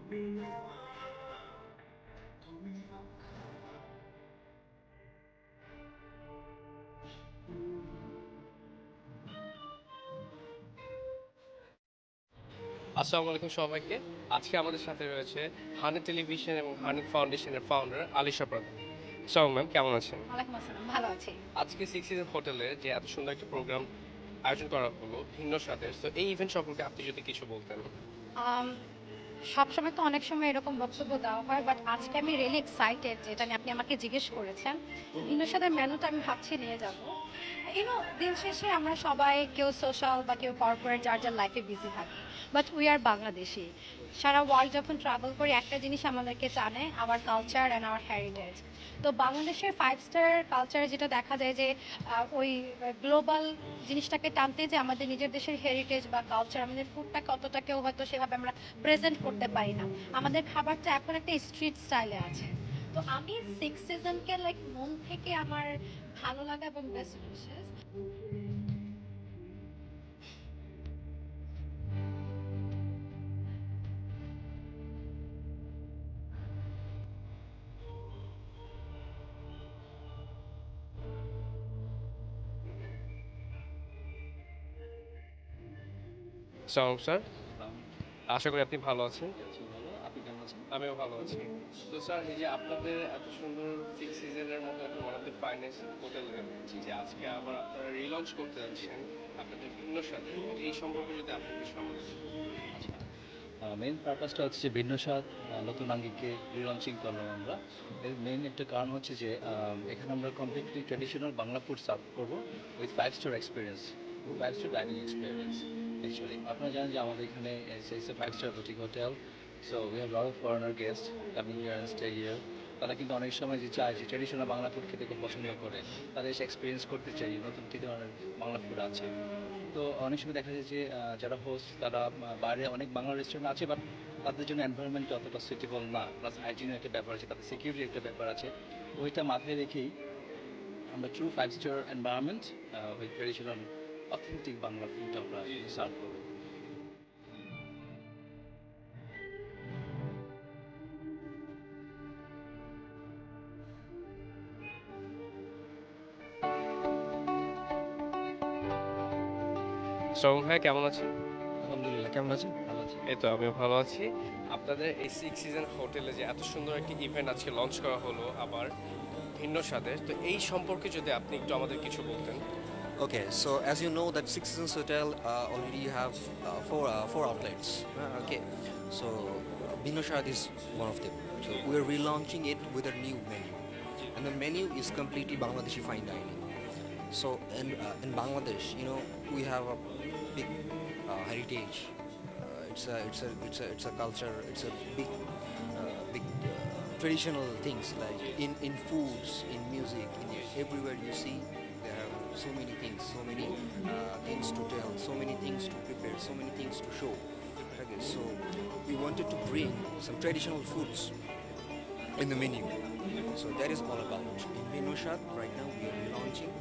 আসসালামু আলাইকুম সবাইকে। আজকে আমাদের সাথে রয়েছে হানি টেলিভিশন এবং হানি ফাউন্ডেশনের ফাউন্ডার আলিশা প্রধান। আসসালামু ম্যাম, কেমন আছেন? ওয়ালাইকুম আসসালাম, ভালো আছি। আজকে সিক্স সিজন হোটেলে যে এত সুন্দর একটা প্রোগ্রাম আয়োজন করা হলো ভিন্ন স্বাদের, তো এই ইভেন্ট সম্পর্কে আপনি যদি কিছু বলতেন। আম, সবসময় তো অনেক সময় এরকম বক্তব্য দেওয়া হয়, বাট আজকে আমি রিয়েলি এক্সাইটেড যে এটা নিয়ে আপনি আমাকে জিজ্ঞেস করেছেন। ভিন্ন সাথে মেনুটা আমি ভাবছি নিয়ে যাব। দিন শেষে আমরা সবাই কেউ সোশ্যাল বা কেউ কর্পোরেট যার যার লাইফে বিজি থাকি, বাট উই আর বাংলাদেশি। সারা ওয়ার্ল্ড যখন ট্রাভেল করি একটা জিনিস আমাদেরকে টানে, our culture and our heritage. তো বাংলাদেশের ফাইভ স্টার কালচারে যেটা দেখা যায় যে ওই গ্লোবাল জিনিসটাকে টানতে যে আমাদের নিজের দেশের হেরিটেজ বা কালচার, আমাদের ফুডটাকে অতটা কেউ হয়তো সেভাবে আমরা প্রেজেন্ট করতে পারি না। আমাদের খাবারটা এখন একটা স্ট্রিট স্টাইলে আছে। তো আমি সিক্স সিজনকে লাইক মন থেকে আমার ভালো লাগা এবং বেস্ট উইশেস। আসসালামু স্যার, আশা করি আপনি ভালো আছেন। ভালো, আপনি কেমন আছেন? আমিও ভালো আছি। তো স্যার, এই যে আপনাদের এত সুন্দর সিক্স সিজনের মতো একটা ওয়ান অফ দ্য ফাইনেস্ট হোটেলে যে আজকে আবার আপনারা রিলঞ্চ করতে যাচ্ছেন আপনাদের ভিন্ন সাথে, এই সম্পর্কে যদি আপনি কিছু আমাদের আচ্ছা, মেইন পারপাসটা হচ্ছে যে ভিন্ন স্বাদ নতুন আঙ্গিকে রিলঞ্চিং করলাম আমরা। এর মেইন একটা কারণ হচ্ছে যে এখানে আমরা completely traditional Bangla food serve করবো with five star experience, five star dining experience. Actually আপনারা জানেন যে আমাদের এখানে it's a five star boutique hotel, so we have lot of foreigner guest coming here and stay here. তারা কিন্তু অনেক সময় যে চায় যে ট্র্যাডিশনাল বাংলা ফুড খেতে খুব পছন্দ করে, তারা এসে এক্সপিরিয়েন্স করতে চাই নতুন কী ধরনের বাংলা ফুড আছে। তো অনেক সময় দেখা যায় যে যারা হোস্ট তারা বাইরে অনেক বাংলা রেস্টুরেন্ট আছে, বাট তাদের জন্য এনভায়রনমেন্ট অতটা সুইটেবল না, প্লাস হাইজিনের একটা ব্যাপার আছে, তাদের সিকিউরিটির একটা ব্যাপার আছে। ওইটা মাথায় রেখেই আমরা true five star environment with traditional authentic Bangla food আমরা সার্ভ করবো। সোম ভাই, কেমন আছেন? আলহামদুলিল্লাহ, কেমন আছেন? ভালো আছি। এই তো আমিও ভালো আছি। আপনাদের এই সিক্স সিজন হোটেলে যে এত সুন্দর একটি ইভেন্ট আজকে লঞ্চ করা হলো আবার ভিন্ন স্বাদের, তো এই সম্পর্কে যদি আপনি একটু আমাদের কিছু বলতেন। Okay, so as you know that Six Seasons Hotel already have four outlets. Okay, so Binoshad is one of them. So we are relaunching it with a new menu, and the menu is completely Bangladeshi fine dining. So in Bangladesh, we have a big heritage. It's a culture. It's a big traditional things like in foods, in music, in everywhere you see there are so many things, so many things to tell, so many things to prepare, so many things to show. Okay, so we wanted to bring some traditional foods in the menu. So that is all about. In Minoshad, right now we are launching